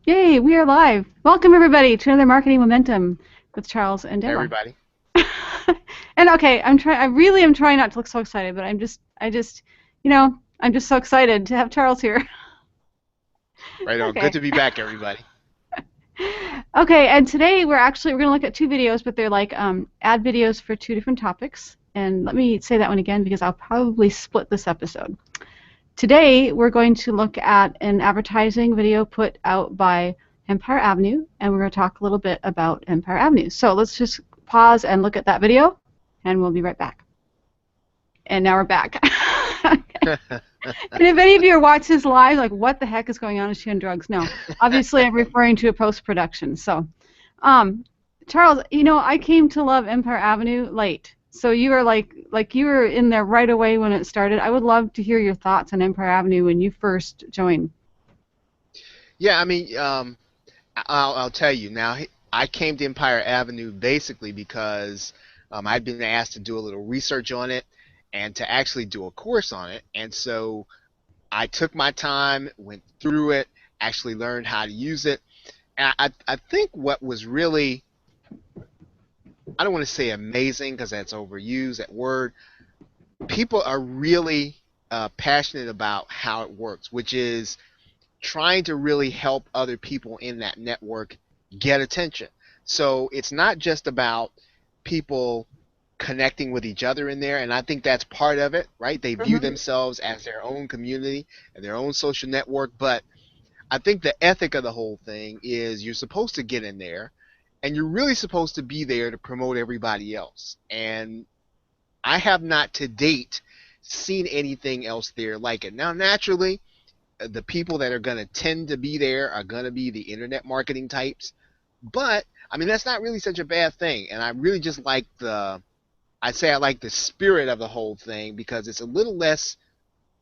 Yay, we are live. Welcome everybody to another Marketing Momentum with Charles and Hey, Deborah. everybody. And okay, I really am trying not to look so excited, but I'm just so excited to have Charles here. Right on. Good Okay. to be back, everybody. Okay, and today we're going to look at two videos, but they're like ad videos for two different topics. And let me say that one again because I'll probably split this episode. Today, we're going to look at an advertising video put out by Empire Avenue, and we're going to talk a little bit about Empire Avenue. So let's just pause and look at that video, and we'll be right back. And now we're back. And if any of you are watching this live, like, what the heck is going on? Is she on drugs? No. Obviously, I'm referring to a post-production. So, um, Charles, I came to love Empire Avenue late. So you were like you were in there right away when it started. I would love to hear your thoughts on Empire Avenue when you first joined. Yeah, I mean, I'll tell you now. I came to Empire Avenue basically because I'd been asked to do a little research on it and to actually do a course on it. And so I took my time, went through it, actually learned how to use it. And I think what was really, I don't want to say amazing because that's overused, that word. People are really passionate about how it works, which is trying to really help other people in that network get attention. So it's not just about people connecting with each other in there, and I think that's part of it, right? They view Mm-hmm. themselves as their own community and their own social network, but I think the ethic of the whole thing is you're supposed to get in there and you're really supposed to be there to promote everybody else. And I have not to date seen anything else there like it. Now, naturally, the people that are going to tend to be there are going to be the internet marketing types. But I mean, that's not really such a bad thing. And I really just like I'd say I like the spirit of the whole thing because it's a little less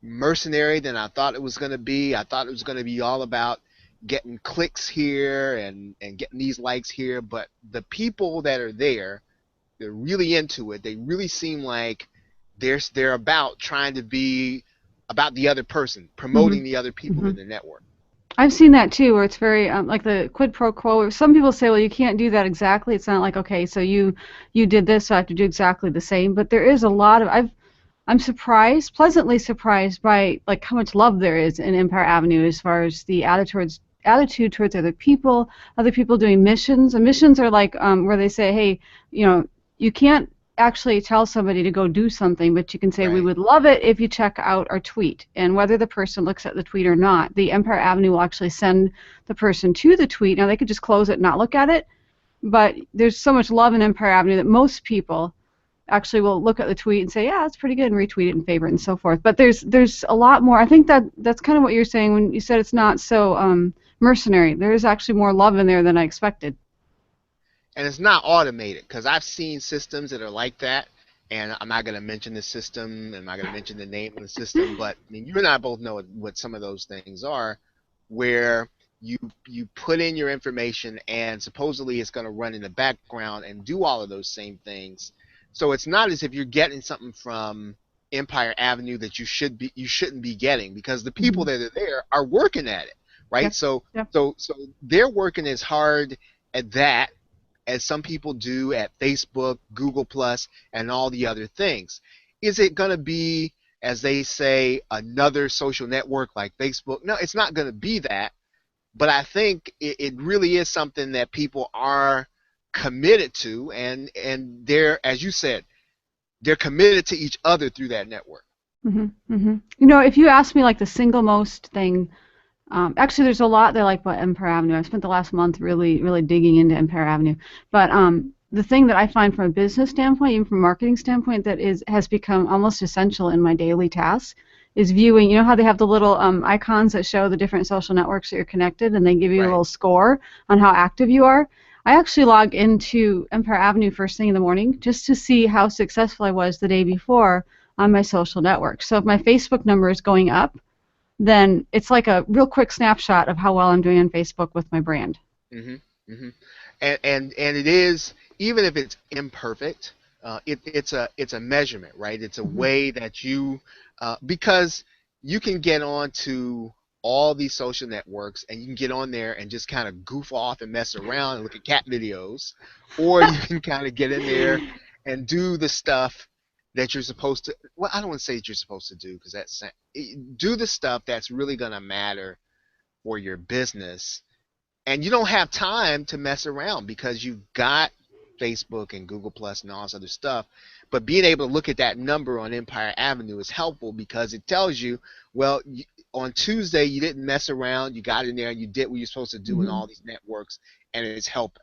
mercenary than I thought it was going to be. I thought it was going to be all about getting clicks here and getting these likes here. But the people that are there, they're really into it. They really seem like they're about trying to be about the other person, Mm-hmm. promoting the other people Mm-hmm. in the network. I've seen that too, where it's very like the quid pro quo. Where some people say, well, you can't do that exactly. It's not like, okay, so you did this, so I have to do exactly the same. But there is a lot of I'm surprised, pleasantly surprised by like how much love there is in Empire Avenue as far as the attitude towards other people doing missions. And missions are like where they say, hey, you can't actually tell somebody to go do something, but you can say we Right. would love it if you check out our tweet. And whether the person looks at the tweet or not, the Empire Avenue will actually send the person to the tweet. Now they could just close it and not look at it, but there's so much love in Empire Avenue that most people actually will look at the tweet and say, yeah, that's pretty good, and retweet it and favorite and so forth. But there's a lot more. I think that's kind of what you're saying when you said it's not so mercenary. There is actually more love in there than I expected. And it's not automated because I've seen systems that are like that. And I'm not going to mention the system. I'm not going to mention the name of the system. But I mean, you and I both know what some of those things are, where you put in your information and supposedly it's going to run in the background and do all of those same things. So it's not as if you're getting something from Empire Avenue that you shouldn't be getting because the people Hmm. that are there are working at it, right? Yep. So Yep. so they're working as hard at that as some people do at Facebook, Google Plus, and all the other things. Is it going to be, as they say, another social network like Facebook? No, it's not going to be that. But I think it really is something that people are committed to, and they're, as you said, they're committed to each other through that network. Hmm. Hmm. If you ask me like the single most thing, actually, there's a lot that I like about Empire Avenue. I've spent the last month really, really digging into Empire Avenue. But the thing that I find from a business standpoint, even from a marketing standpoint, that has become almost essential in my daily tasks is viewing. You know how they have the little icons that show the different social networks that you're connected, and they give you a Right. little score on how active you are. I actually log into Empire Avenue first thing in the morning just to see how successful I was the day before on my social network. So if my Facebook number is going up, then it's like a real quick snapshot of how well I'm doing on Facebook with my brand. hmm hmm and it is, even if it's imperfect, it's a measurement, right? It's a Hmm. way that you because you can get on to all these social networks, and you can get on there and just kind of goof off and mess around and look at cat videos, or you can kind of get in there and do the stuff that you're supposed to. Well, I don't want to say that you're supposed to do, because do the stuff that's really going to matter for your business, and you don't have time to mess around because you've got Facebook and Google Plus and all this other stuff. But being able to look at that number on Empire Avenue is helpful because it tells you, well, on Tuesday you didn't mess around, you got in there and you did what you're supposed to do in Mhm. all these networks, and it's helping.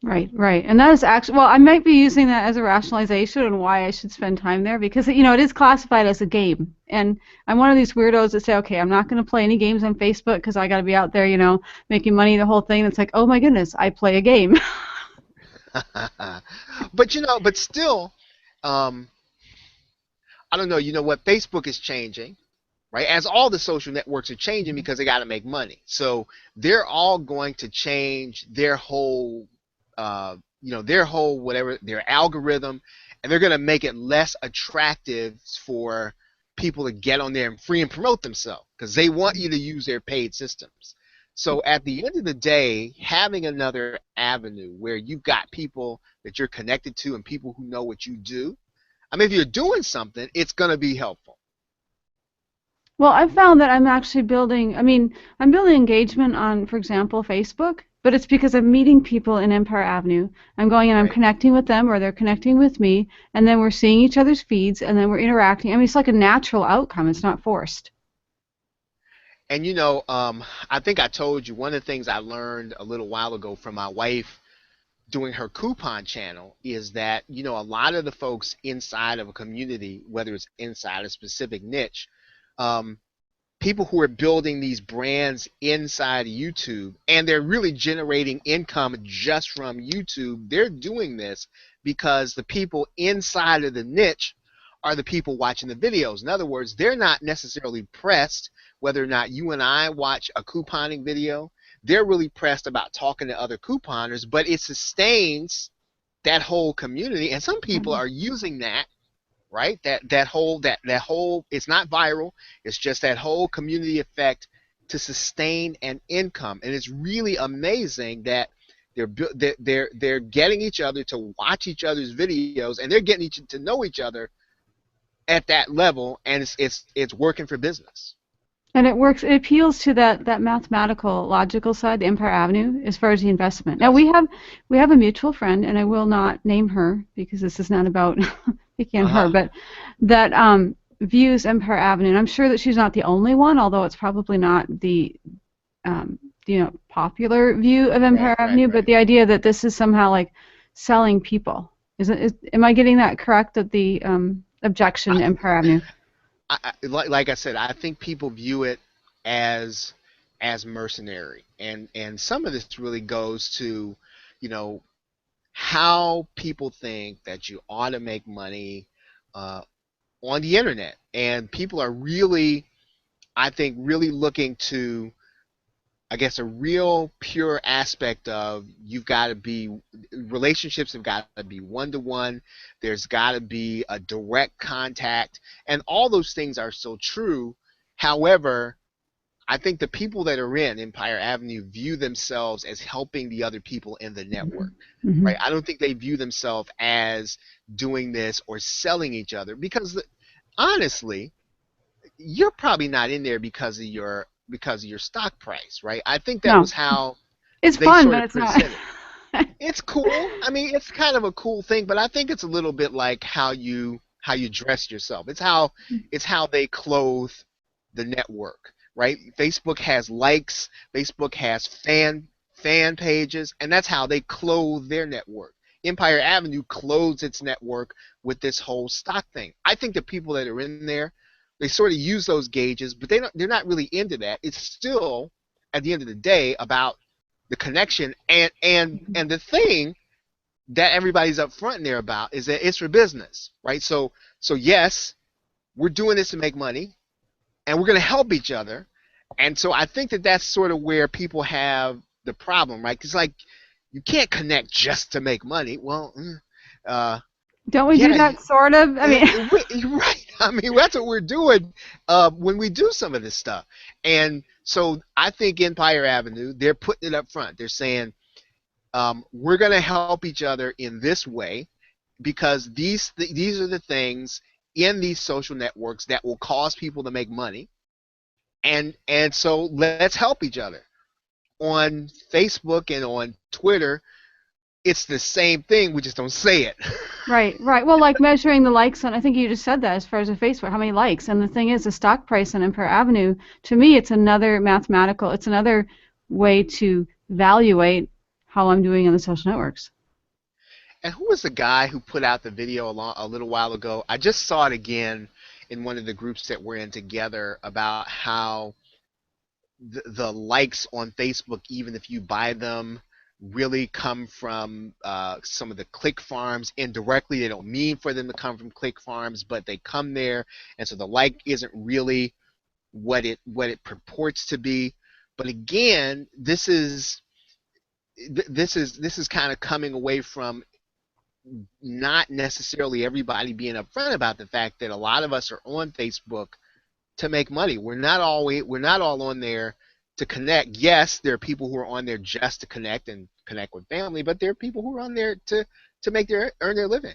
Right, right. And that is actually, well, I might be using that as a rationalization on why I should spend time there because, it is classified as a game. And I'm one of these weirdos that say, okay, I'm not going to play any games on Facebook because I got to be out there, making money, the whole thing. It's like, oh my goodness, I play a game. But still, um, I don't know. You know what? Facebook is changing, right? As all the social networks are changing because they got to make money. So they're all going to change their whole, their whole whatever their algorithm, and they're going to make it less attractive for people to get on there and free and promote themselves because they want you to use their paid systems. So at the end of the day, having another avenue where you've got people that you're connected to and people who know what you do. I mean, if you're doing something, it's going to be helpful. Well, I've found that I'm building engagement on, for example, Facebook, but it's because I'm meeting people in Empire Avenue. I'm going and I'm Right. connecting with them or they're connecting with me, and then we're seeing each other's feeds and then we're interacting. I mean, it's like a natural outcome. It's not forced. And I think I told you one of the things I learned a little while ago from my wife doing her coupon channel is that, a lot of the folks inside of a community, whether it's inside a specific niche, um, people who are building these brands inside YouTube and they're really generating income just from YouTube, they're doing this because the people inside of the niche are the people watching the videos. In other words, they're not necessarily pressed whether or not you and I watch a couponing video. They're really pressed about talking to other couponers, but it sustains that whole community. And some people Mhm. are using that, right? That whole it's not viral. It's just that whole community effect to sustain an income, and it's really amazing that they're getting each other to watch each other's videos, and they're getting each to know each other at that level, and it's working for business. And it works. It appeals to that mathematical, logical side, the Empire Avenue, as far as the investment. Now Yes. we have a mutual friend, and I will not name her because this is not about picking on Uh her, huh. but that views Empire Avenue. And I'm sure that she's not the only one, although it's probably not the popular view of Right. Empire Right. Avenue. But Right. the idea that this is somehow like selling people, am I getting that correct? That the objection I, to Empire Avenue. like I said, I think people view it as mercenary, and some of this really goes to, you know, how people think that you ought to make money uh, on the internet, and people are really, I think, really looking to, I guess, a real pure aspect of you've got to be relationships have got to be one to one. There's got to be a direct contact, and all those things are still true. However, I think the people that are in Empire Avenue view themselves as helping the other people in the Hmm. network, Hmm. right? I don't think they view themselves as doing this or selling each other because honestly, you're probably not in there because of your stock price, right? I think that No, was how it's they fun, sort but of it's not. presented. It's cool. I mean, it's kind of a cool thing, but I think it's a little bit like how you dress yourself. It's how they clothe the network, right? Facebook has likes, Facebook has fan pages, and that's how they clothe their network. Empire Avenue clothes its network with this whole stock thing. I think the people that are in there, they sort of use those gauges, but they're not really into that. It's still at the end of the day about the connection, and the thing that everybody's up front in there about is that it's for business, right? So yes, we're doing this to make money, and we're going to help each other. And so I think that that's sort of where people have the problem, right? Because like you can't connect just to make money. Well, uh, Don't we do Yeah, that sort of? I mean, you're right. I mean, that's what we're doing when we do some of this stuff. And so I think Empire Avenue, they're putting it up front. They're saying, we're going to help each other in this way because these are the things in these social networks that will cause people to make money. And so let's help each other. On Facebook and on Twitter, it's the same thing. We just don't say it. right, right. Well, like measuring the likes on, I think you just said that as far as a Facebook, how many likes. And the thing is, the stock price on Empire Avenue, to me, it's another mathematical, it's another way to evaluate how I'm doing on the social networks. And who was the guy who put out the video a little while ago? I just saw it again in one of the groups that we're in together about how the likes on Facebook, even if you buy them, really come from some of the click farms indirectly. They don't mean for them to come from click farms, but they come there, and so the like isn't really what it purports to be. But again, this is kind of coming away from not necessarily everybody being upfront about the fact that a lot of us are on Facebook to make money. We're not all on there to connect. Yes, there are people who are on there just to connect and connect with family, but there are people who are on there to make their earn their living.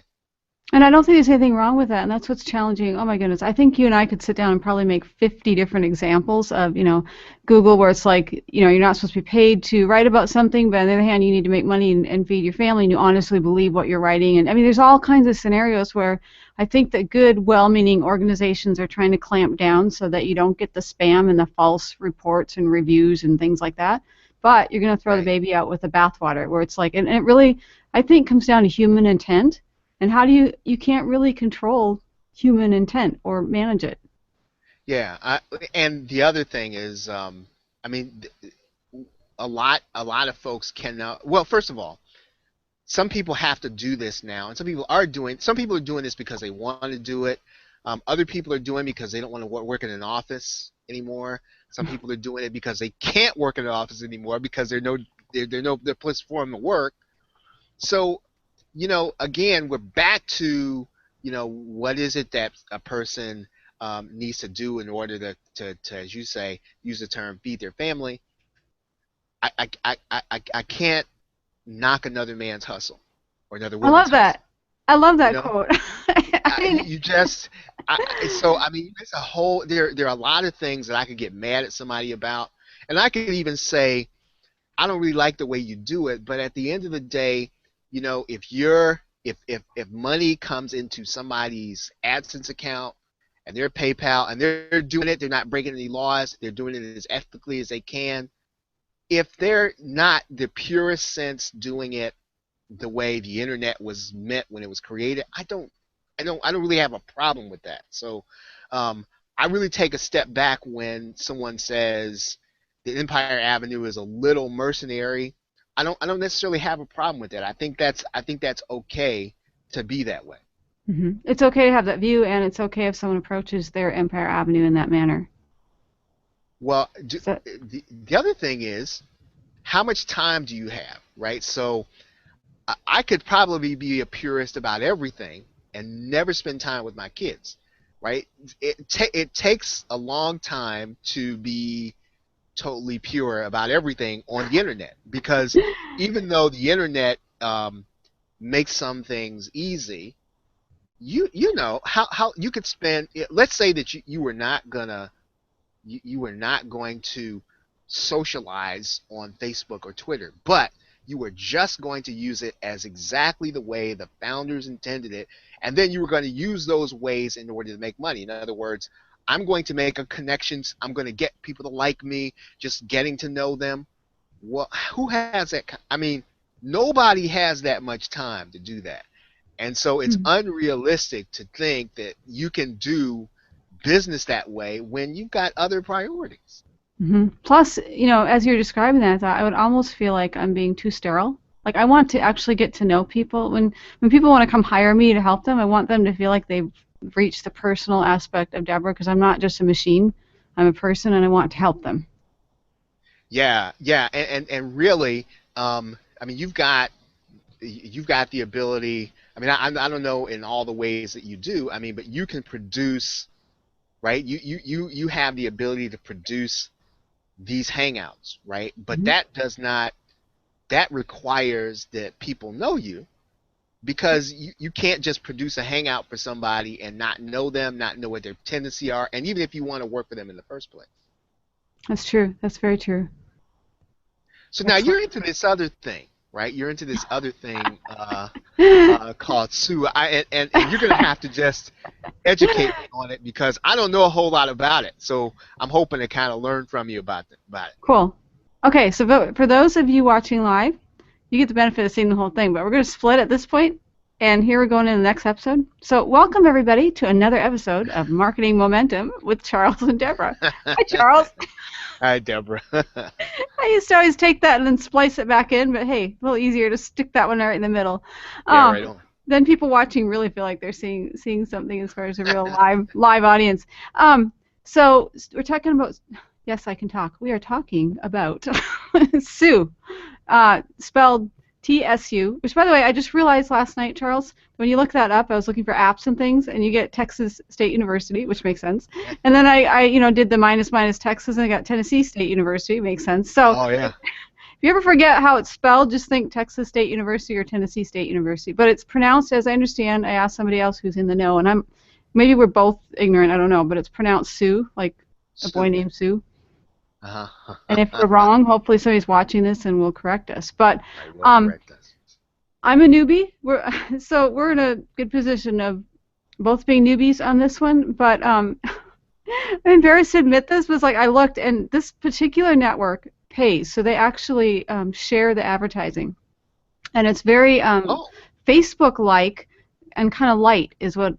And I don't think there's anything wrong with that. And that's what's challenging. Oh my goodness. I think you and I could sit down and probably make 50 different examples of, Google where it's like, you're not supposed to be paid to write about something, but on the other hand, you need to make money and feed your family and you honestly believe what you're writing. And I mean, there's all kinds of scenarios where I think that good, well-meaning organizations are trying to clamp down so that you don't get the spam and the false reports and reviews and things like that. But you're going to throw the Right. baby out with the bathwater where it's like, and it really, I think, comes down to human intent and how do you can't really control human intent or manage it. Yeah. And the other thing is, I mean, a lot of folks cannot. Well, first of all, some people have to do this now, and some people are doing this because they want to do it. Other people are doing it because they don't want to work in an office anymore. Some people are doing it because they can't work in an office anymore because they're place for them to work. So, again, we're back to, what is it that a person needs to do in order to, as you say, use the term feed their family. I can't knock another man's hustle or another I woman's love hustle. that. I love You that know, quote. I mean, you just so I mean, there's a whole there are a lot of things that I could get mad at somebody about, and I could even say I don't really like the way you do it, but at the end of the day, if money comes into somebody's AdSense account and their PayPal and they're doing it, they're not breaking any laws, they're doing it as ethically as they can. If they're not the purest sense doing it the way the internet was meant when it was created, I don't really have a problem with that. So I really take a step back when someone says the Empire Avenue is a little mercenary. I don't necessarily have a problem with that. I think that's okay to be that way. it's okay to have that view, and it's okay if someone approaches their Empire Avenue in that manner. Well, So, the other thing is how much time do you have, right? So I could probably be a purist about everything and never spend time with my kids, right? It takes a long time to be totally pure about everything on the internet because even though the internet makes some things easy, you know how you could spend. Let's say that you were not going to socialize on Facebook or Twitter, but you were just going to use it as exactly the way the founders intended it, and then you were going to use those ways in order to make money. In other words, I'm going to make a connections. I'm going to get people to like me, just getting to know them. Well, who has that? I mean, nobody has that much time to do that. And so it's unrealistic to think that you can do business that way when you've got other priorities. plus, as you're describing that, I thought I would almost feel like I'm being too sterile. Like I want to actually get to know people. When people want to come hire me to help them, I want them to feel like they've reached the personal aspect of Deborah because I'm not just a machine. I'm a person, and I want to help them. Yeah, yeah, and really, I mean, you've got the ability. I mean, I don't know in all the ways that you do. I mean, but you can produce, right? You have the ability to produce these hangouts, right? But Mhm. that requires that people know you, because you can't just produce a hangout for somebody and not know them, not know what their tendencies are, and even if you want to work for them in the first place. That's true. That's very true. So now Excellent. you're into this other thing, right? You're into this other thing called Sue, and you're gonna have to just educate me on it because I don't know a whole lot about it. So I'm hoping to kind of learn from you about it. Cool. Okay, so for those of you watching live, you get the benefit of seeing the whole thing, but we're going to split at this point, and here we're going into the next episode. So welcome everybody to another episode of Marketing Momentum with Charles and Deborah. Hi, Charles. Hi, Deborah. I used to always take that and then splice it back in, but hey, a little easier to stick that one right in the middle. Yeah, right on. Then people watching really feel like they're seeing something as far as a real live audience. Um, so we're talking about. Yes, I can talk. We are talking about Sue, spelled TSU, which, by the way, I just realized last night, Charles, when you look that up, I was looking for apps and things, and you get Texas State University, which makes sense. And then I did the minus Texas, and I got Tennessee State University, makes sense. So Oh yeah. if you ever forget how it's spelled, just think Texas State University or Tennessee State University. But it's pronounced, as I understand, I asked somebody else who's in the know, and maybe we're both ignorant, I don't know, but it's pronounced Sue, like a boy Sue. named Sue. And if we're Uh-huh. wrong, hopefully somebody's watching this and will correct us. But Right, will um, correct us. I'm a newbie. So we're in a good position of both being newbies on this one. But I'm embarrassed to admit this, was like I looked, and this particular network pays, so they actually share the advertising, and it's very Oh, Facebook-like and kind of light is what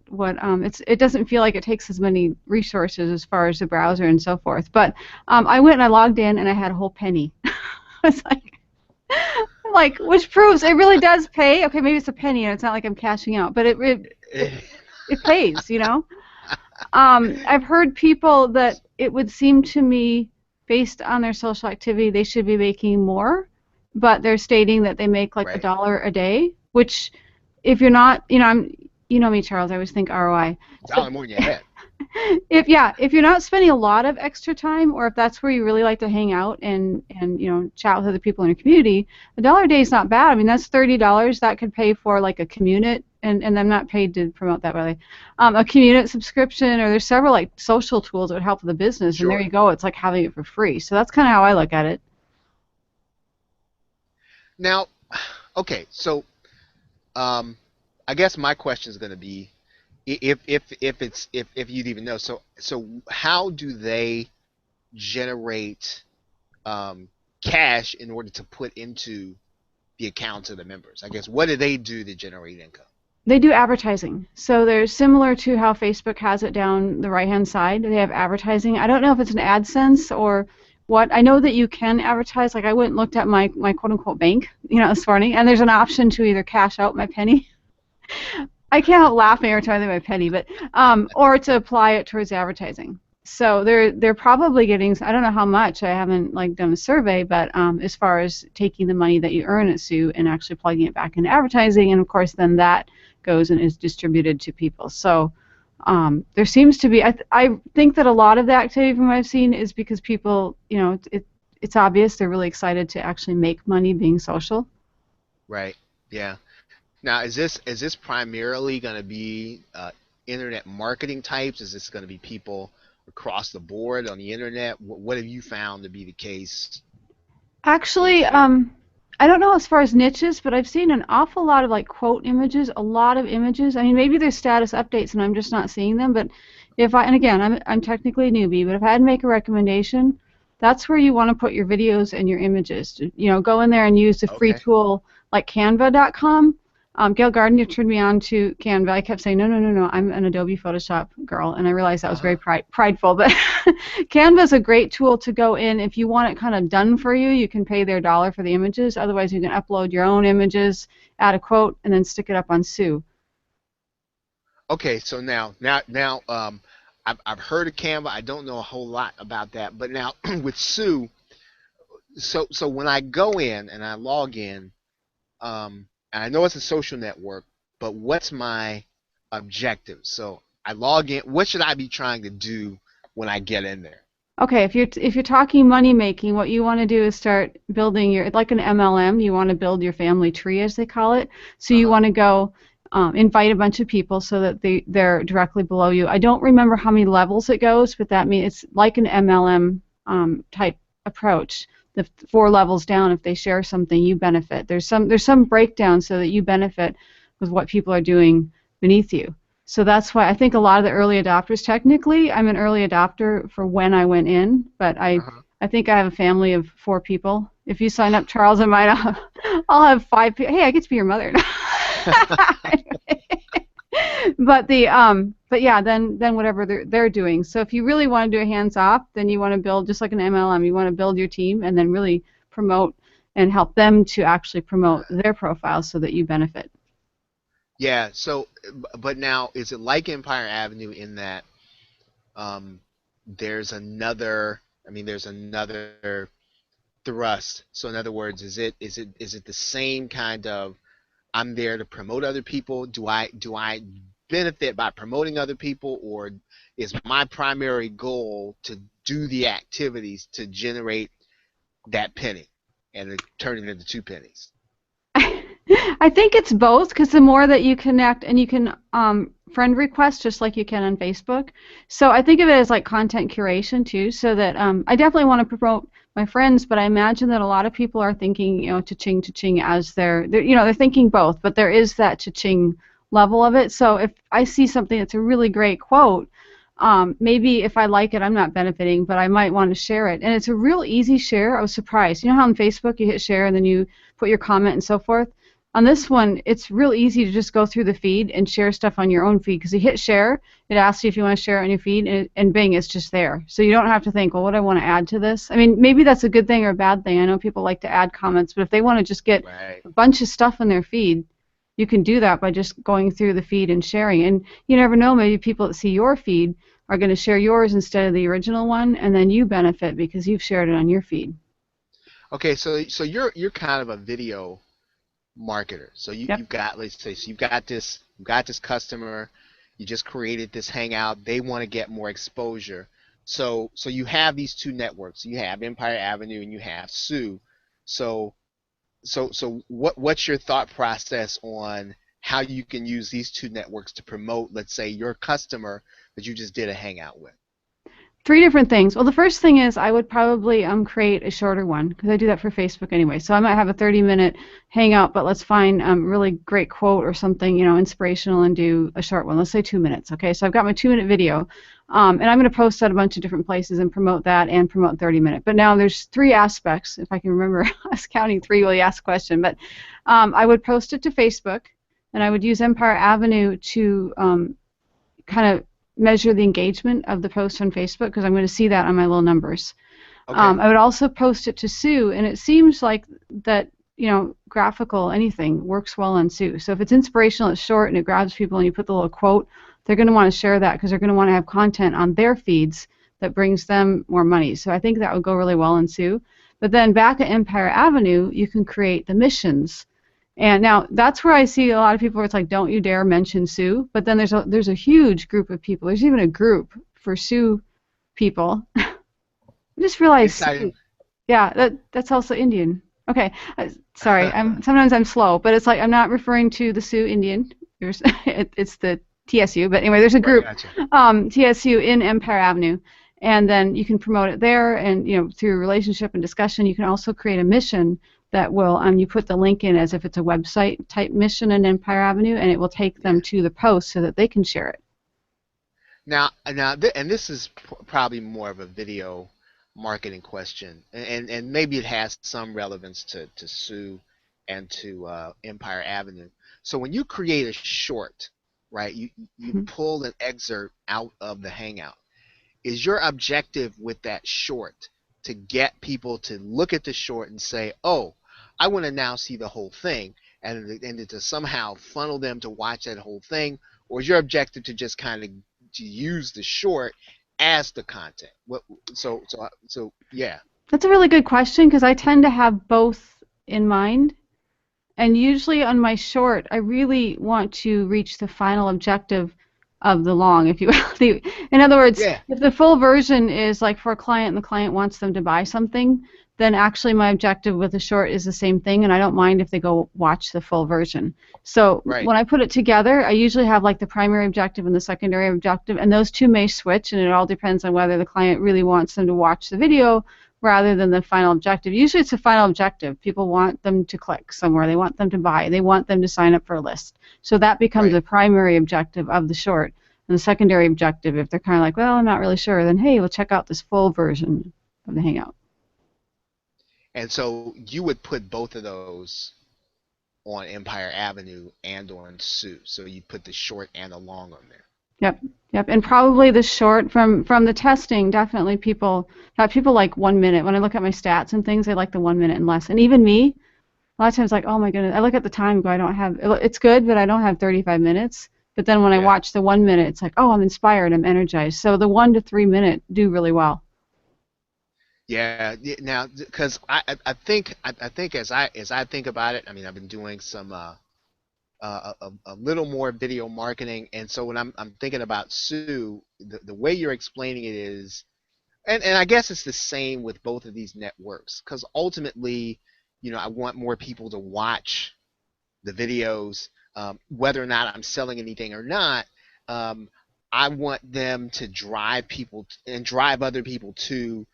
it doesn't feel like it takes as many resources as far as the browser and so forth. But I went and I logged in and I had a whole penny. It's like which proves it really does pay. Okay, maybe it's a penny and it's not like I'm cashing out, but it pays, you know. I've heard people that it would seem to me, based on their social activity, they should be making more, but they're stating that they make like right. $1 a day, which if you're not, you know me, Charles, I always think ROI. So Dollar more than your head. if you're not spending a lot of extra time, or if that's where you really like to hang out and chat with other people in your community, $1 a day is not bad. I mean, that's $30 that could pay for like a community, and I'm not paid to promote that, by the way. A community subscription, or there's several like social tools that would help with the business, and there Sure. you go. It's like having it for free. So that's kind of how I look at it. Now, okay, so um, I guess my question is going to be, if you'd even know. So how do they generate cash in order to put into the accounts of the members? I guess what do they do to generate income? They do advertising. So they're similar to how Facebook has it down the right-hand side. They have advertising. I don't know if it's an AdSense or what. I know that you can advertise. Like I went and looked at my quote-unquote bank, this morning, and there's an option to either cash out my penny. I can't help laughing every time I think of my penny, but or to apply it towards advertising. So they're probably getting, I don't know how much. I haven't like done a survey, but as far as taking the money that you earn at Sue and actually plugging it back into advertising, and of course then that goes and is distributed to people. So there seems to be, I think that a lot of the activity from what I've seen is because people, it's obvious they're really excited to actually make money being social. Right. Yeah. Now, is this primarily going to be internet marketing types? Is this going to be people across the board on the internet? What have you found to be the case in Actually, Sue? I don't know as far as niches, but I've seen an awful lot of like quote images, a lot of images. I mean, maybe there's status updates and I'm just not seeing them, but and again, I'm technically a newbie, but if I had to make a recommendation, that's where you want to put your videos and your images. Go in there and use the free Okay. tool like canva.com. Gail Gardner turned me on to Canva. I kept saying, no, no, no, no, I'm an Adobe Photoshop girl, and I realized that was very Uh-huh. prideful. But Canva is a great tool to go in. If you want it kind of done for you, you can pay their $1 for the images. Otherwise, you can upload your own images, add a quote, and then stick it up on Sue. Okay, so now, I've heard of Canva. I don't know a whole lot about that, but now with Sue, so when I go in and I log in, and I know it's a social network, but what's my objective? So I log in. What should I be trying to do when I get in there? Okay, if you're talking money making, what you want to do is start building your like an MLM. You want to build your family tree, as they call it. So you Uh-huh. want to go invite a bunch of people so that they're directly below you. I don't remember how many levels it goes, but that means it's like an MLM type approach. The four levels down, if they share something, you benefit. There's some breakdown so that you benefit with what people are doing beneath you. So that's why I think a lot of the early adopters, technically, I'm an early adopter for when I went in, but I Uh-huh. I think I have a family of 4 people. If you sign up, Charles, and mine, I'll have 5 people. Hey, I get to be your mother. But yeah, then whatever they're doing. So if you really want to do a hands off, then you want to build just like an MLM. You want to build your team and then really promote and help them to actually promote their profiles so that you benefit. Yeah. So, but now is it like Empire Avenue in that um, there's another? I mean, there's another thrust. So in other words, is it the same kind of I'm there to promote other people? Do I benefit by promoting other people, or is my primary goal to do the activities to generate that penny and to turn it into two pennies? I think it's both because the more that you connect and you can friend request just like you can on Facebook. So I think of it as like content curation too, so that I definitely want to promote my friends, but I imagine that a lot of people are thinking, cha-ching as they're thinking both, but there is that cha-ching level of it. So if I see something that's a really great quote, maybe if I like it, I'm not benefiting, but I might want to share it. And it's a real easy share. I was surprised. You know how on Facebook you hit share and then you put your comment and so forth? On this one, it's real easy to just go through the feed and share stuff on your own feed because you hit share, it asks you if you want to share it on your feed, and bing, it's just there. So you don't have to think, well, what do I want to add to this? I mean, maybe that's a good thing or a bad thing. I know people like to add comments, but if they want to just get Right. a bunch of stuff in their feed, you can do that by just going through the feed and sharing. And you never know, maybe people that see your feed are going to share yours instead of the original one, and then you benefit because you've shared it on your feed. Okay, so you're kind of a video marketer. So Yep. you've got, let's say, so you've got this customer, you just created this hangout, they want to get more exposure. So you have these two networks. You have Empire Avenue and you have Sue. So so what's your thought process on how you can use these two networks to promote, let's say, your customer that you just did a hangout with? 3 different things. Well, the first thing is I would probably create a shorter one because I do that for Facebook anyway. So I might have a 30-minute hangout, but let's find really great quote or something, inspirational and do a short one. Let's say 2 minutes. Okay, so I've got my 2-minute video, and I'm going to post at a bunch of different places and promote that and promote 30-minute. But now there's 3 aspects, if I can remember. I was counting 3 while you asked the question, but I would post it to Facebook, and I would use Empire Avenue to kind of measure the engagement of the post on Facebook because I'm going to see that on my little numbers. Okay. I would also post it to Sue, and it seems like that graphical anything works well on Sue. So if it's inspirational, it's short, and it grabs people, and you put the little quote, they're going to want to share that because they're going to want to have content on their feeds that brings them more money. So I think that would go really well in Sue. But then back at Empire Avenue, you can create the missions, and now that's where I see a lot of people where it's like, don't you dare mention Sue. But then there's a huge group of people. There's even a group for Sue people. I just realized Exciting. Sue. Yeah, that's also Indian. Okay, sorry. Sometimes I'm slow, but it's like I'm not referring to the Sioux Indian. It's the TSU. But anyway, there's a Right, group, gotcha. TSU in Empire Avenue, and then you can promote it there, and through relationship and discussion, you can also create a mission that will you put the link in as if it's a website type mission in Empire Avenue, and it will take Yeah. them to the post so that they can share it. And this is probably more of a video marketing question, and maybe it has some relevance to Sue and to Empire Avenue. So when you create a short, right, you Mhm. pull an excerpt out of the Hangout. Is your objective with that short to get people to look at the short and say, "Oh, I want to now see the whole thing," and to somehow funnel them to watch that whole thing, or is your objective to just kind of to use the short as the content? What? So yeah. That's a really good question because I tend to have both in mind. And usually on my short, I really want to reach the final objective of the long, if you will. In other words, Yeah, if the full version is like for a client and the client wants them to buy something, then actually my objective with the short is the same thing, and I don't mind if they go watch the full version. So right. when I put it together, I usually have like the primary objective and the secondary objective, and those two may switch, and it all depends on whether the client really wants them to watch the video rather than the final objective. Usually it's the final objective. People want them to click somewhere. They want them to buy. They want them to sign up for a list. So that becomes Right. the primary objective of the short. And the secondary objective, if they're kind of like, well, I'm not really sure, then hey, we'll check out this full version of the Hangout. And so you would put both of those on Empire Avenue and on Sue. So you put the short and the long on there. Yep, yep, and probably the short from the testing. Definitely, people like 1 minute. When I look at my stats and things, they like the 1 minute and less. And even me, a lot of times, like, oh my goodness, I look at the time, and go, I don't have. It's good, but I don't have 35 minutes. But then when I Yeah. watch the 1 minute, it's like, oh, I'm inspired, I'm energized. So the 1 to 3 minute do really well. Yeah. Now, because I think as I think about it, I mean, I've been doing some a little more video marketing, and so when I'm thinking about Sue, the way you're explaining it is, and I guess it's the same with both of these networks, because ultimately, I want more people to watch the videos, whether or not I'm selling anything or not. Um, I want them to drive people and drive other people to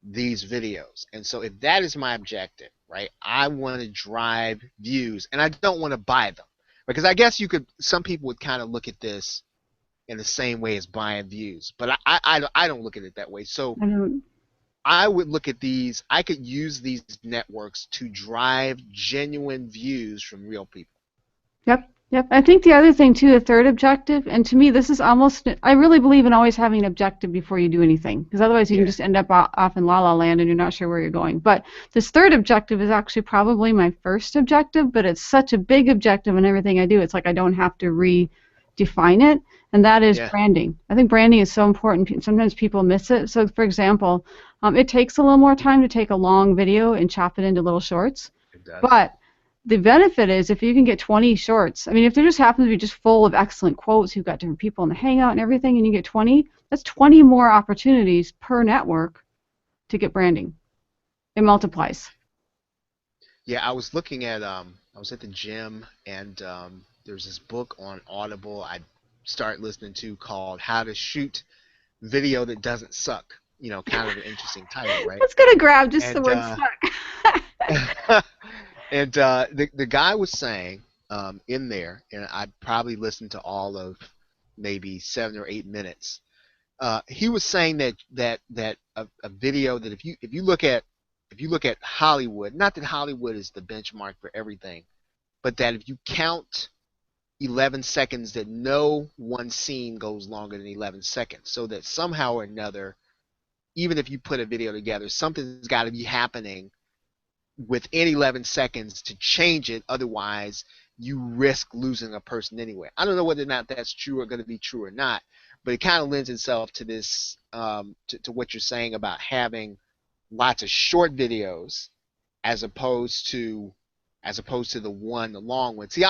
these videos. And so if that is my objective, right, I want to drive views and I don't want to buy them. Because I guess some people would kind of look at this in the same way as buying views, but I don't look at it that way. So I don't. I would look at these, I could use these networks to drive genuine views from real people. Yep, yep. I think the other thing too, the third objective, and to me this is almost, I really believe in always having an objective before you do anything, because otherwise you can Yeah. just end up off in la la land and you're not sure where you're going. But this third objective is actually probably my first objective, but it's such a big objective in everything I do. It's like I don't have to redefine it, and that is Yeah, branding. I think branding is so important. Sometimes people miss it. So for example, it takes a little more time to take a long video and chop it into little shorts. it does. But the benefit is if you can get 20 shorts, I mean, if there just happens to be just full of excellent quotes, you've got different people in the Hangout and everything, and you get 20, that's 20 more opportunities per network to get branding. It multiplies. Yeah, I was at the gym, and there's this book on Audible I start listening to called How to Shoot Video That Doesn't Suck. Kind of an interesting title, right? It's going to grab just the And word suck. and the guy was saying in there, and I probably listened to all of maybe 7 or 8 minutes. He was saying that a video that if you look at Hollywood, not that Hollywood is the benchmark for everything, but that if you count 11 seconds, that no one scene goes longer than 11 seconds, so that somehow or another, even if you put a video together, something's got to be happening within 11 seconds to change it. Otherwise, you risk losing a person anyway. I don't know whether or not that's true or going to be true or not, but it kind of lends itself to this, to what you're saying about having lots of short videos as opposed to the long one. See,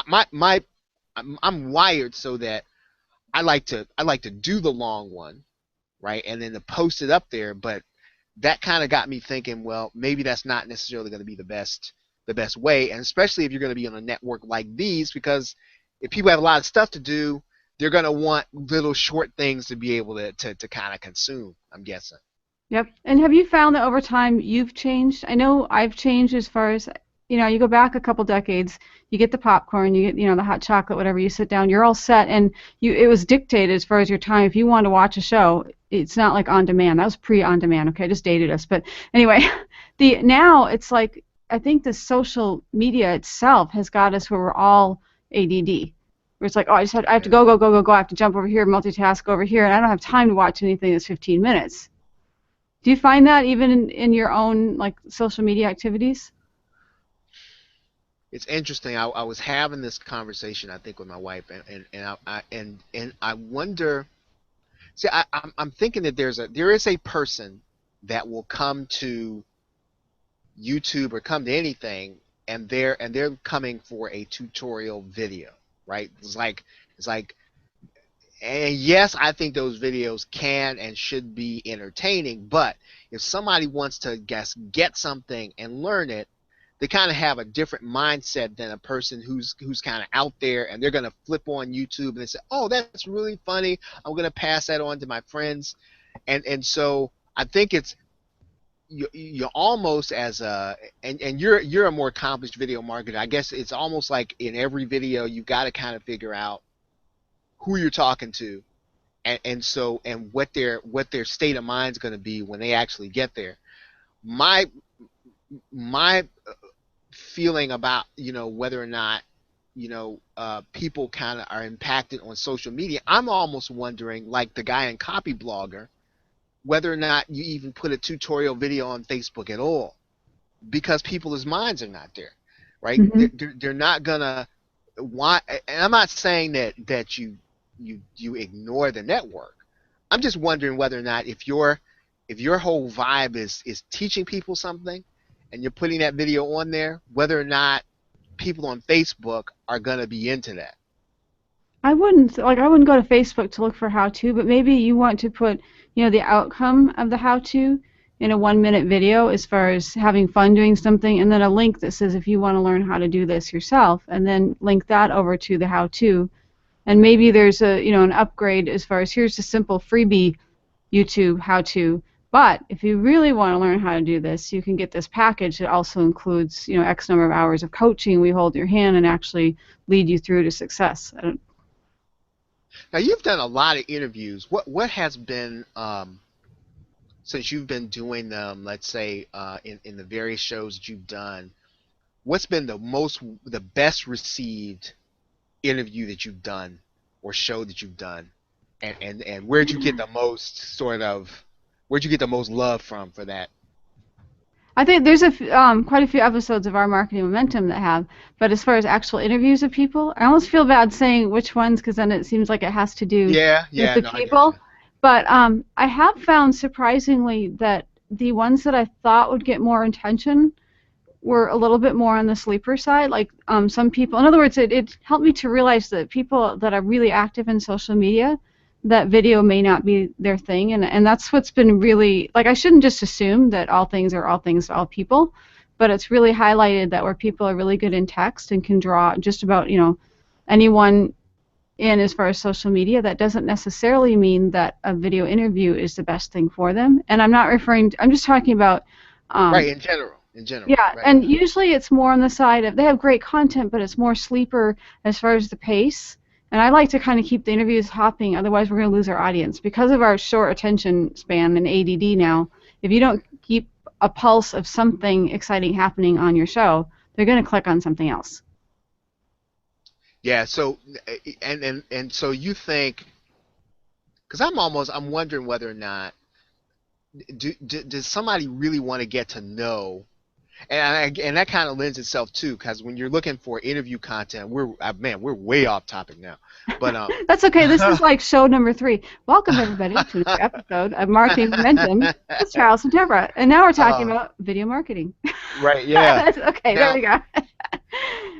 I'm wired so that I like to do the long one, right, and then to post it up there. But that kind of got me thinking, well, maybe that's not necessarily going to be the best way, and especially if you're going to be on a network like these, because if people have a lot of stuff to do, they're going to want little short things to be able to kind of consume, I'm guessing. Yep. And have you found that over time you've changed? I know I've changed as far as, you go back a couple decades, you get the popcorn, you get, the hot chocolate, whatever, you sit down, you're all set, and it was dictated as far as your time. If you wanted to watch a show, it's not like on demand. That was pre-on demand, okay? I just dated us. But anyway, now it's like, I think the social media itself has got us where we're all ADD. Where it's like, oh, I have to Yeah. go, go, go, go, go. I have to jump over here, multitask over here, and I don't have time to watch anything that's 15 minutes. Do you find that even in your own like social media activities? It's interesting. I was having this conversation, I think, with my wife, and I wonder. See, I'm thinking that there is a person that will come to YouTube or come to anything and they're coming for a tutorial video, right? It's like and yes, I think those videos can and should be entertaining, but if somebody wants to guess get something and learn it, they kind of have a different mindset than a person who's kind of out there and they're going to flip on YouTube and they say, "Oh, that's really funny. I'm going to pass that on to my friends." And so I think it's you're almost as a and you're a more accomplished video marketer. I guess it's almost like in every video you got to kind of figure out who you're talking to and what their state of mind is going to be when they actually get there. My my feeling about whether or not people kind of are impacted on social media, I'm almost wondering, like the guy in Copy Blogger, whether or not you even put a tutorial video on Facebook at all, because people's minds are not there, right? Hmm. They're not gonna want. And I'm not saying that you ignore the network. I'm just wondering whether or not if your whole vibe is teaching people something, and you're putting that video on there, whether or not people on Facebook are gonna be into that. I wouldn't go to Facebook to look for how to, but maybe you want to put, the outcome of the how to in a 1 minute video as far as having fun doing something, and then a link that says if you want to learn how to do this yourself, and then link that over to the how to. And maybe there's an upgrade as far as here's a simple freebie YouTube how to. But if you really want to learn how to do this, you can get this package that also includes, X number of hours of coaching. We hold your hand and actually lead you through to success. Now you've done a lot of interviews. What has been since you've been doing them, let's say in the various shows that you've done, what's been the best received interview that you've done or show that you've done, and where'd you get the most love from for that? I think there's quite a few episodes of our marketing momentum that have, but as far as actual interviews of people, I almost feel bad saying which ones because then it seems like it has to do Yeah, with yeah, the no, I get people. you. But I have found surprisingly that the ones that I thought would get more attention were a little bit more on the sleeper side. Like some people, in other words, it helped me to realize that people that are really active in social media, that video may not be their thing, and that's what's been really like. I shouldn't just assume that all things are all things to all people, but it's really highlighted that where people are really good in text and can draw just about anyone in as far as social media, that doesn't necessarily mean that a video interview is the best thing for them. And I'm not referring to, I'm just talking about Right, um, in general, yeah, right. and usually it's more on the side of they have great content, but it's more sleeper as far as the pace. And I like to kind of keep the interviews hopping, otherwise we're going to lose our audience because of our short attention span and ADD now. If you don't keep a pulse of something exciting happening on your show, they're going to click on something else. Yeah. So and so you think, because I'm wondering whether or not does somebody really want to get to know. And that kind of lends itself too, because when you're looking for interview content, we're way off topic now, but That's okay. This is like show number 3. Welcome everybody to another episode of Marketing Momentum with Charles and Deborah. And now we're talking uh, about video marketing. right, yeah. That's okay. There Now, we go.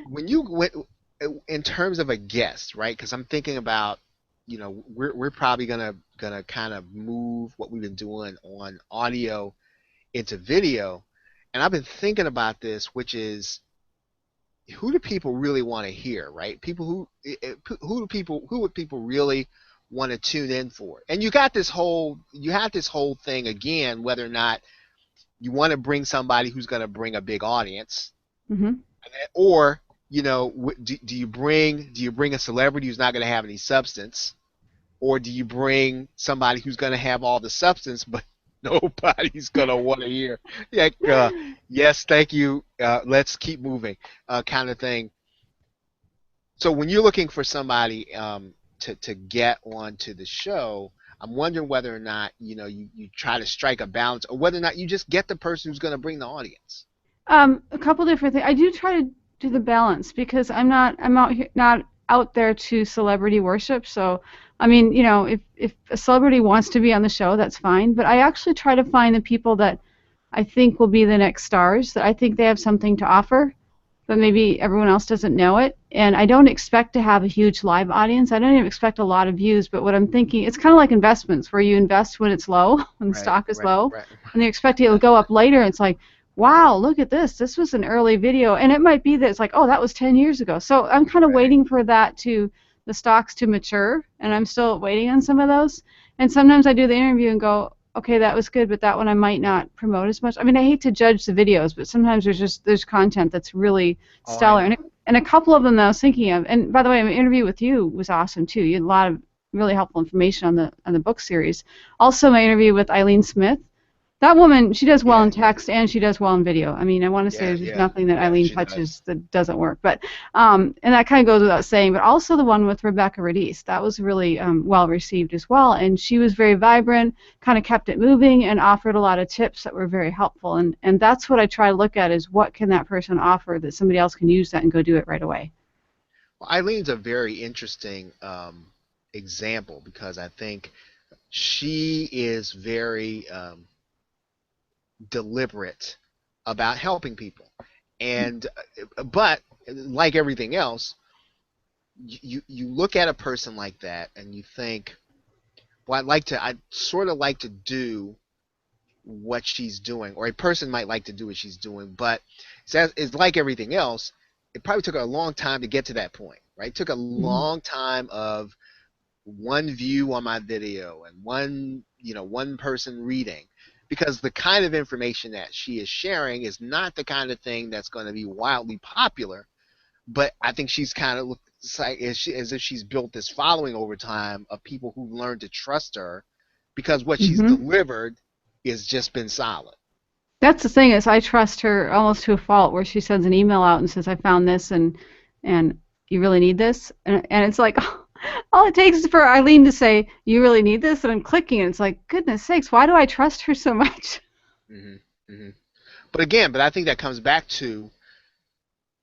when you went in terms of a guest, right? Because I'm thinking about, we're probably gonna kind of move what we've been doing on audio into video, and I've been thinking about this, which is who do people really want to hear, right? People who would people really want to tune in for? And you had this whole thing again, whether or not you want to bring somebody who's going to bring a big audience, Hmm. or do you bring a celebrity who's not going to have any substance, or do you bring somebody who's going to have all the substance but nobody's going to want to hear, yeah, yes, thank you, let's keep moving, kind of thing. So when you're looking for somebody to get onto the show, I'm wondering whether or not you try to strike a balance, or whether or not you just get the person who's going to bring the audience. A couple different things. I do try to do the balance because I'm out here, not out there to celebrity worship. So, I mean, if a celebrity wants to be on the show, that's fine. But I actually try to find the people that I think will be the next stars, that I think they have something to offer. but maybe everyone else doesn't know it. And I don't expect to have a huge live audience. I don't even expect a lot of views, but what I'm thinking, it's kind of like investments where you invest when it's low, when the Right, stock is right, low, right, and you expect it'll go up later. And it's like, wow, look at this. This was an early video. And it might be that it's like, oh, that was 10 years ago. So I'm kind of right. waiting for the stocks to mature, and I'm still waiting on some of those. And sometimes I do the interview and go, okay, that was good, but that one I might not promote as much. I mean, I hate to judge the videos, but sometimes there's content that's really Oh, I stellar. know. And a couple of them that I was thinking of, and by the way, my interview with you was awesome too. You had a lot of really helpful information on the book series. Also, my interview with Eileen Smith. That woman, she does well Yeah, in text and she does well in video. I mean, I want to say yeah, there's just yeah, nothing that yeah. Eileen She does. touches that doesn't work. But and that kind of goes without saying. But also the one with Rebecca Radice, that was really well received as well. And she was very vibrant, kind of kept it moving, and offered a lot of tips that were very helpful. And that's what I try to look at is what can that person offer that somebody else can use that and go do it right away. Well, Eileen's a very interesting example because I think she is very deliberate about helping people. And but like everything else, you look at a person like that and you think, well, I'd sort of like to do what she's doing, or a person might like to do what she's doing, but it's like everything else. It probably took her a long time to get to that point, right? It took a Mm-hmm. long time of one view on my video and one person reading, because the kind of information that she is sharing is not the kind of thing that's going to be wildly popular. But I think she's kind of looks like as if she's built this following over time of people who learned to trust her because what she's Mm-hmm. delivered has just been solid. That's the thing is I trust her almost to a fault where she sends an email out and says I found this and you really need this and it's like all it takes is for Eileen to say you really need this and I'm clicking and it's like goodness sakes why do I trust her so much? hmm hmm but I think that comes back to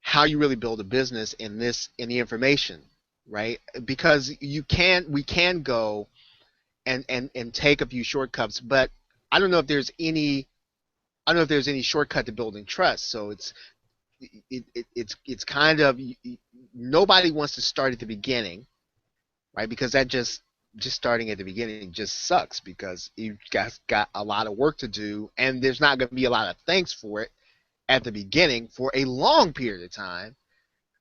how you really build a business in the information, right? Because we can go and take a few shortcuts, but I don't know if there's any I don't know if there's any shortcut to building trust. So it's kind of nobody wants to start at the beginning, right? Because that just starting at the beginning just sucks because you've got a lot of work to do, and there's not going to be a lot of thanks for it at the beginning for a long period of time.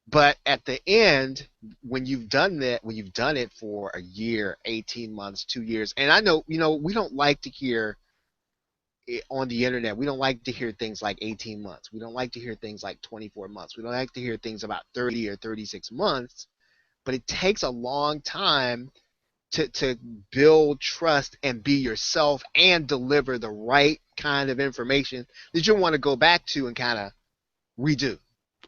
But at the end, when you've done it for a year, 18 months, 2 years, and I know, we don't like to hear on the internet, we don't like to hear things like 18 months. We don't like to hear things like 24 months. We don't like to hear things about 30 or 36 months, but it takes a long time to build trust and be yourself and deliver the right kind of information that you want to go back to and kind of redo.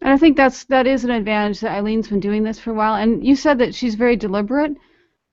And I think that is an advantage that Eileen's been doing this for a while and you said that she's very deliberate.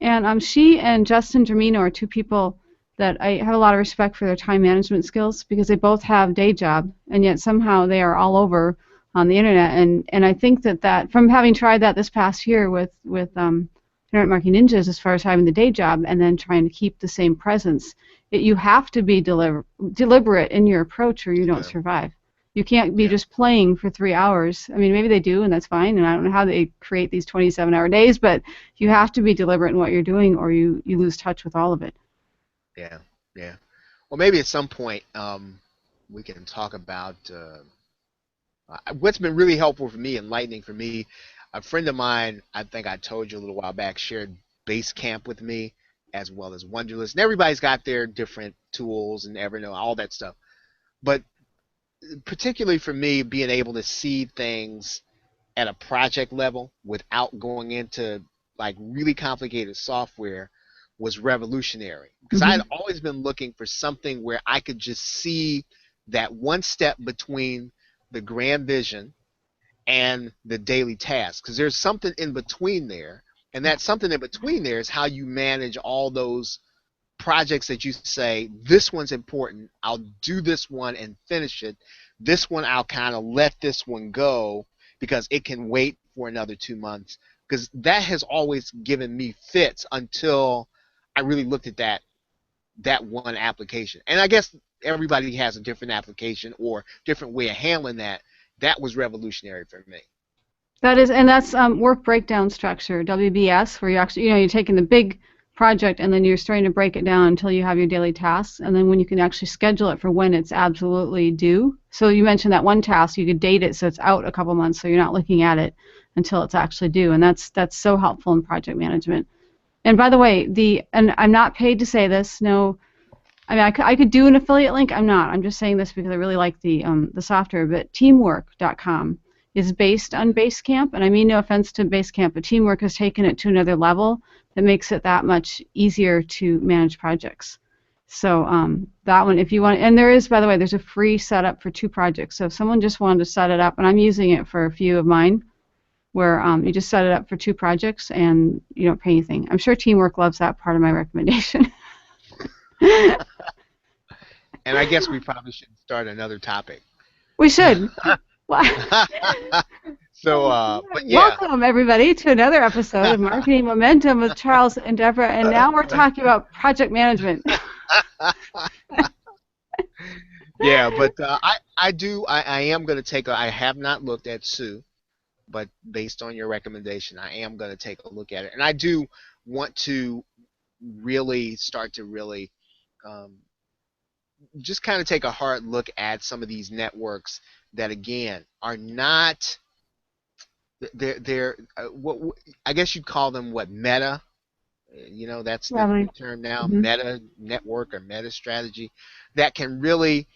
And she and Justin Germino are two people that I have a lot of respect for their time management skills because they both have day job and yet somehow they are all over on the internet. And I think that from having tried that this past year with Internet Marketing Ninjas as far as having the day job and then trying to keep the same presence, you have to be deliberate in your approach or you don't Yeah, survive. You can't be yeah, just playing for 3 hours. I mean, maybe they do, and that's fine. And I don't know how they create these 27-hour days, but you have to be deliberate in what you're doing, or you lose touch with all of it. yeah, yeah. Well, maybe at some point we can talk about what's been really helpful for me, enlightening for me. A friend of mine, I think I told you a little while back, shared Basecamp with me as well as Wunderlist. And everybody's got their different tools and Evernote, all that stuff. But particularly for me, being able to see things at a project level without going into like really complicated software was revolutionary because I had Hmm. always been looking for something where I could just see that one step between the grand vision and the daily task because there's something in between there, and that something in between there is how you manage all those projects that you say this one's important, I'll do this one and finish it, this one I'll kind of let this one go because it can wait for another 2 months, because that has always given me fits until I really looked at that one application. And I guess everybody has a different application or different way of handling that. That was revolutionary for me. That is, and that's work breakdown structure, WBS, where you actually, you're taking the big project and then you're starting to break it down until you have your daily tasks, and then when you can actually schedule it for when it's absolutely due. So you mentioned that one task, you could date it so it's out a couple months, so you're not looking at it until it's actually due, and that's so helpful in project management. And by the way, and I'm not paid to say this, no. I mean, I could do an affiliate link. I'm not. I'm just saying this because I really like the software. But teamwork.com is based on Basecamp, and I mean no offense to Basecamp, but Teamwork has taken it to another level that makes it that much easier to manage projects. So that one, if you want, and there is, by the way, there's a free setup for 2 projects. So if someone just wanted to set it up, and I'm using it for a few of mine, where you just set it up for 2 projects and you don't pay anything. I'm sure Teamwork loves that part of my recommendation. And I guess we probably should start another topic. We should. Well, So, but yeah. welcome everybody to another episode of Marketing Momentum with Charles and Deborah, and now we're talking about project management. Yeah, but I am going to I have not looked at Sue, but based on your recommendation, I am going to take a look at it. And I do want to really start to really um, just kind of take a hard look at some of these networks that, again, are not, they're what I guess you'd call them, what, meta. That's the Lovely. term now, Hmm. meta network or meta strategy, that can really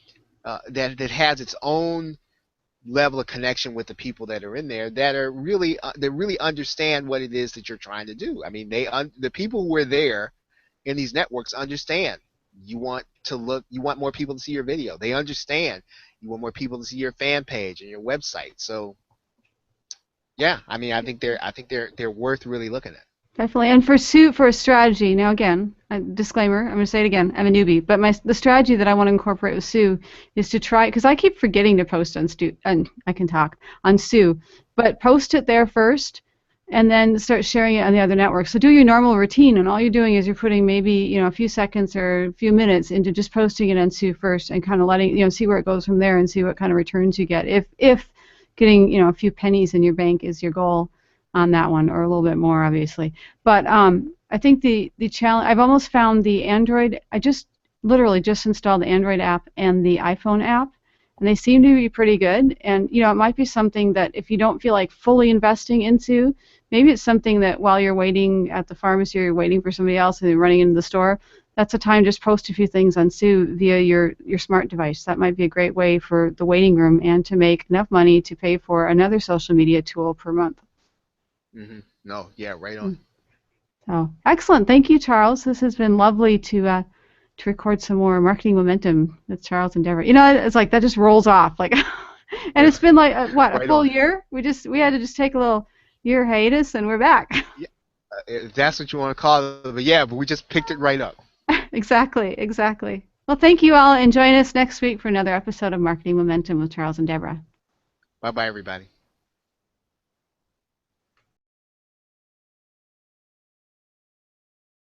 that has its own level of connection with the people that are in there, that are really that really understand what it is that you're trying to do. I mean, the people who are there in these networks understand. You want more people to see your video. They understand. You want more people to see your fan page and your website. So yeah, I mean, I think they're worth really looking at. Definitely. And for a strategy, now again, a disclaimer, I'm going to say it again, I'm a newbie, but the strategy that I want to incorporate with Sue is to try, because I keep forgetting to post on Stu, and I can talk, on Sue, but post it there first and then start sharing it on the other networks. So do your normal routine, and all you're doing is you're putting maybe, a few seconds or a few minutes into just posting it on Sue first and kind of letting, see where it goes from there and see what kind of returns you get. If getting, a few pennies in your bank is your goal on that one, or a little bit more, obviously. But I think the challenge, I've almost found the Android, I just literally just installed the Android app and the iPhone app, and they seem to be pretty good. And, it might be something that if you don't feel like fully investing into, maybe it's something that while you're waiting at the pharmacy or you're waiting for somebody else and you're running into the store, that's a time just post a few things on Sue via your smart device. That might be a great way for the waiting room and to make enough money to pay for another social media tool per month. No, yeah, right on. So excellent. Thank you, Charles. This has been lovely to record some more marketing momentum with Charles and Deborah. It's like that just rolls off like, and Yeah, it's been like a right full on. year. We had to just take a little year hiatus, and we're back. Yeah, if that's what you want to call it, but yeah, but we just picked it right up. Exactly, exactly. Well, thank you all, and join us next week for another episode of Marketing Momentum with Charles and Deborah. Bye bye, everybody.